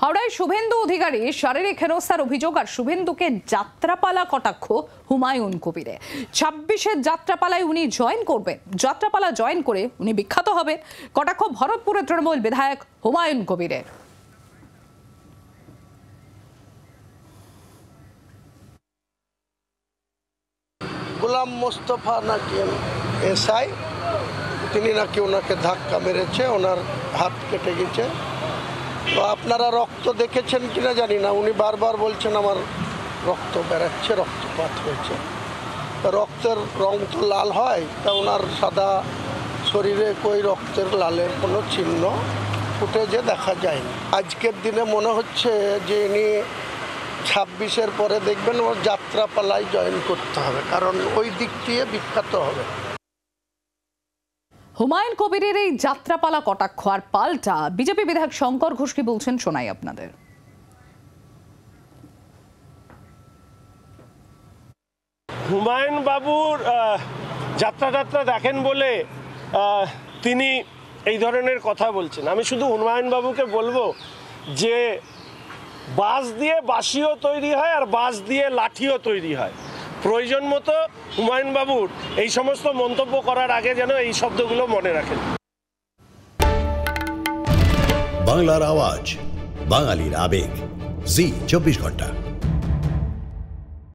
হাওড়ায় শুভেন্দু অধিকারী শারীরিক হেনস্থার অভিযোগ আর শুভেন্দুকে যাত্রাপালা কটাক্ষ হুমায়ুন কবিরের। 26-এর যাত্রাপালায় উনি জয়েন করবেন, যাত্রাপালা জয়েন করে উনি বিখ্যাত হবেন, কটাক্ষ ভরতপুরের তৃণমূল বিধায়ক হুমায়ুন কবিরের। গোলাম মোস্তফা নাকি এসআই, তিনি নাকি ওনাকে ধাক্কা মেরেছে, ওনার হাত কেটে গেছে। তো আপনারা রক্ত দেখেছেন কিনা জানি না, উনি বারবার বলছেন আমার রক্ত বেরাচ্ছে, রক্তপাত হয়েছে। রক্তের রং তো লাল হয়, তা ওনার সাদা শরীরে কই রক্তের লালের কোনো চিহ্ন ফুটেজে দেখা যায়নি। আজকের দিনে মনে হচ্ছে যে ইনি 26-এর পরে দেখবেন ওর যাত্রাপালায় জয়েন করতে হবে, কারণ ওই দিক দিয়ে বিখ্যাত হবে। হুমায়ুন কবিরের এই যাত্রাপালা কটাক্ষ আর পাল্টা বিজেপি বিধায়ক শঙ্কর ঘোষ কি বলছেন শোনাই আপনাদের। হুমায়ুন বাবুর যাত্রা দেখেন বলে তিনি এই ধরনের কথা বলছেন। আমি শুধু হুমায়ুন বাবুকে বলবো যে বাঁশ দিয়ে বাঁশিও তৈরি হয় আর বাঁশ দিয়ে লাঠিও তৈরি হয়। প্রয়োজন মতো হুমায়ুন বাবুর এই সমস্ত মন্তব্য করার আগে যেন এই শব্দগুলো মনে রাখেন। বাংলার আওয়াজ, বাঙালির আবেগ, জি 24 ঘন্টা।